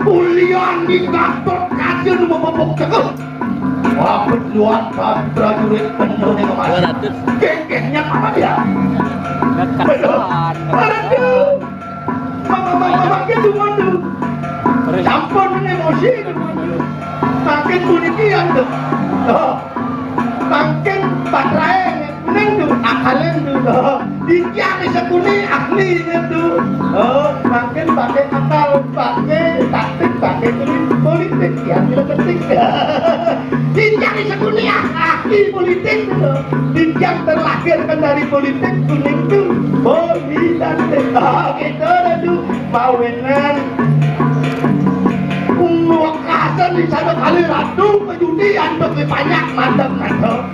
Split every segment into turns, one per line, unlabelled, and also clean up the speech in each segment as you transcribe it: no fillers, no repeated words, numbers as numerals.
Kuliah di Gatotkaca Bada. Perjuangan prajurit penuh dengan masalah. Genggesnya apa dia? Aduh, mama gitu mandu. Campur emosi gitu. Makin punikian tuh. Makin patlaeng neng tuh akalnya tuh. Dikian sekuni ahlinya tuh. Makin pakai akal, pakai taktik, pakai politik ya kita penting. Dikian sekuni ahli politik tuh. Dikian terlahirkan dari politik kuning tuh. Politik gitu tuh. Mawinan Wakasan di sana kali ratu kejudian lebih banyak mantap-mantap.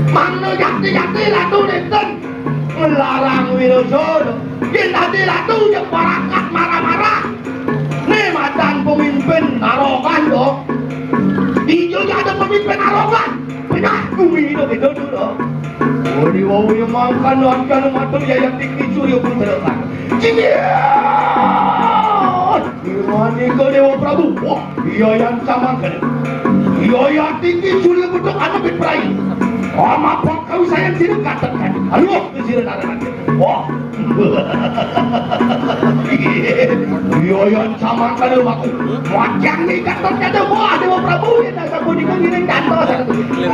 Mana jati-jati ratu nenten melarang Wiroso. Kita di ratu yang barakat marah-marah. Nih macam pemimpin arogan dong. Hijau ada pemimpin arogan. Penyaku hidup itu dulu. Wau yang makan warga matur yang tinggi surya pun terletak. Gimana ke Dewa Prabu. Wah, iya yang sama kan. Iya yang tinggi sudah bentuk anak berai. Ama pak kau sayang sini katakan. Aduh, kesini ada nanti. Wah. Iya yang sama kan aku. Wajah ni kantor kata wah Dewa Prabu ini nak aku di kiri kantor sana. Sini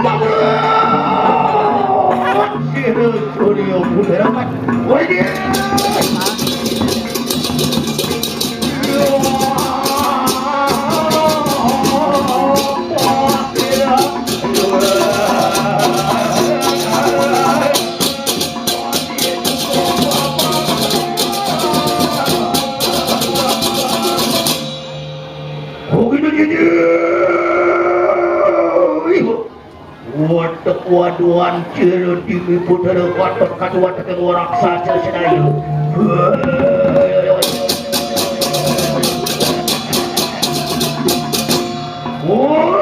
sudah putar apa? Wah dia. Watak waduan cerut di putera watak kadua tekan raksasa sedayu. Woi.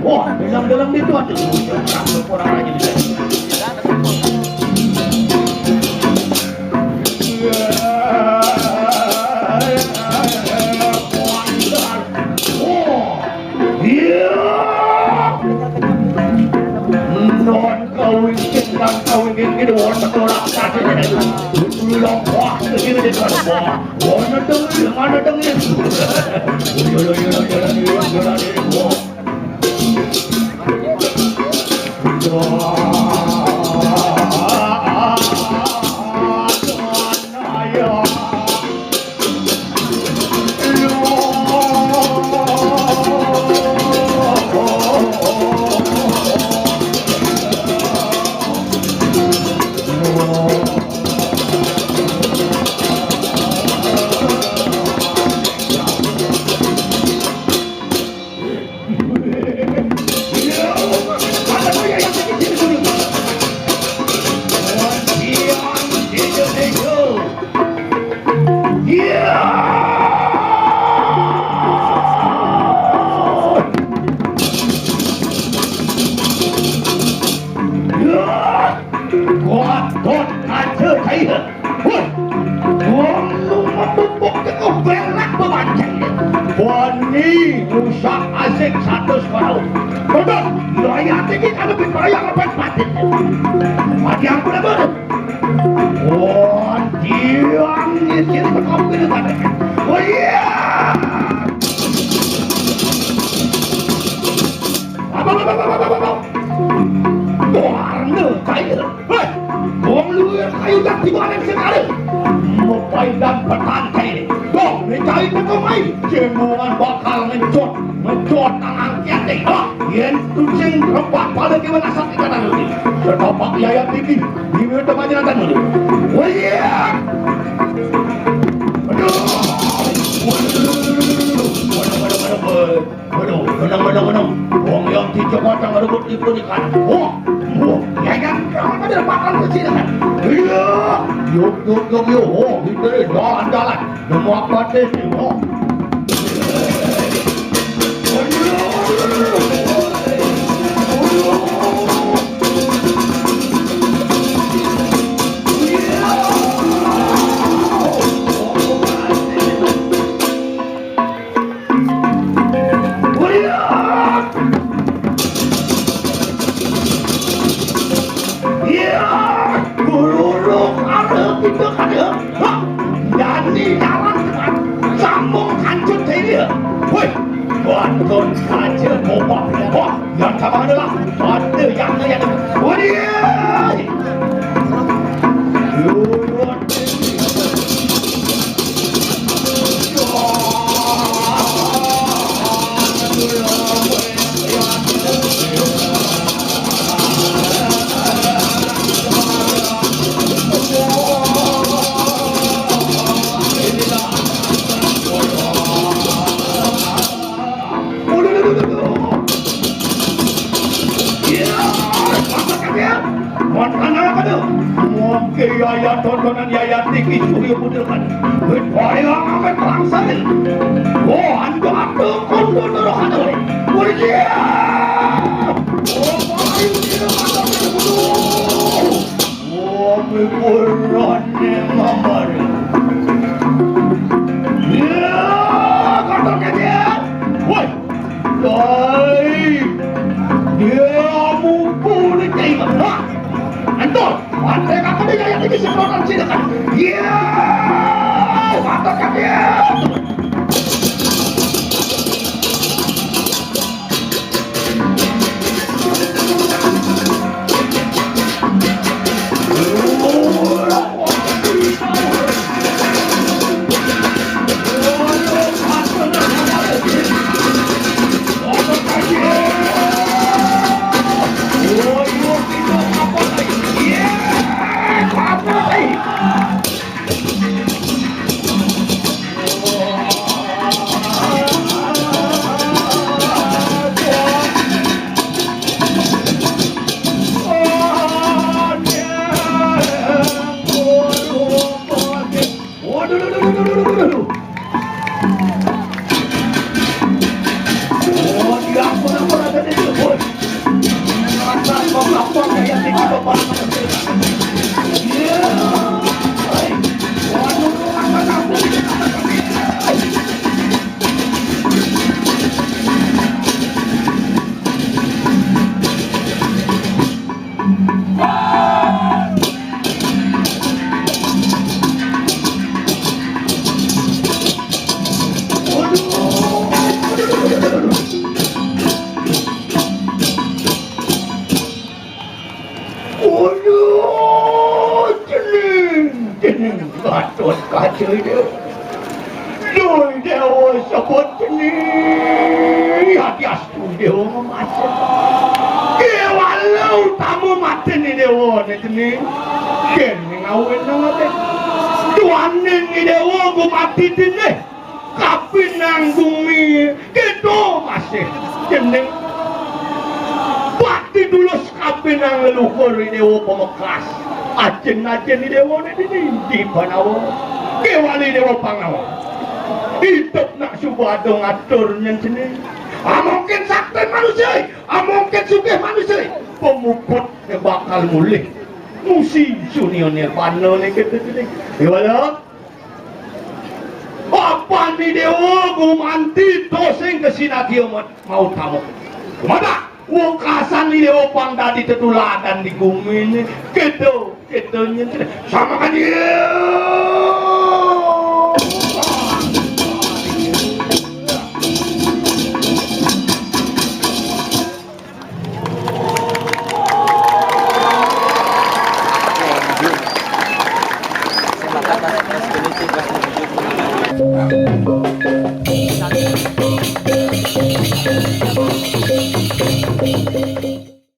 Wah, dalam itu ada orang aja di sana. Kau ingin watak raksasa ini, ulang wah kesini di sana. Mana dengar? Wani rusak asik satu sekarang. Betul, raya tinggi kan lebih raya lepas batin. Mati aku dah ber. Oh, diam ni sini berkau kena tak? Oh iya. Apa? Warna kayu. Hei, kau luar kayu tak tiba ada sekarang. Mopai dan petantai ni. Dong, mencari pekomai. Cemungan bakal mencot tangan kian ni. Yen kucing rempak pada kewan asap ikan nanti. Setopak biaya tinggi. Di mana tempatnya nanti dulu. Oh iya. Waduh, menang. Wong yang dicoba tak merebut ikan. Wah, ya kan? Kamu ada bakal kecil kan? Iya. Yuk. Oh, kita jalan. Nemu apa deh? Oh. itu kan ya. Jadi jalan teman, sambung kancut ini ya. Woi, tonton kaca bopak. Wah, yang sama adalah ada yang waduh. Yaya tontonan yaya tipis surya pudirkan berdoa amat pelangsain oh anda aku kondo norohan oleh mulia oh bayu dia mata berbudu oh berburannya mamar ya kontoknya dia woi dai dia mumpul di mana Anton, anda kakak dia yang ini sebelum sini kan? Iya, watak kan dia. Gatotkaca dia. Doi dewa sebut ni. Hatias tu dewa memaca. Kewalau tamu mati ni dewa ni. Kini ngawin nangat. Tuan ni dewa ku mati ni. Kapi nanggumi. Kedo masih. Kini. Pati dulu kapi nang leluhur ni dewa pemekas. Ajen-ajen ni dewa ni di panawa kewali dewa pangawa hidup nak subado ngaturnya sini mungkin sakti manusia mungkin sugih manusia pemuput bakal mulih musi sunionir pano ni kita sini gimana apa ni dewa gumanti tosing kesina kiamat mau tamu kemana wakasan ni dewa pang dadi tetuladan di bumi ni ketonya sama kan dia
Terima kasih.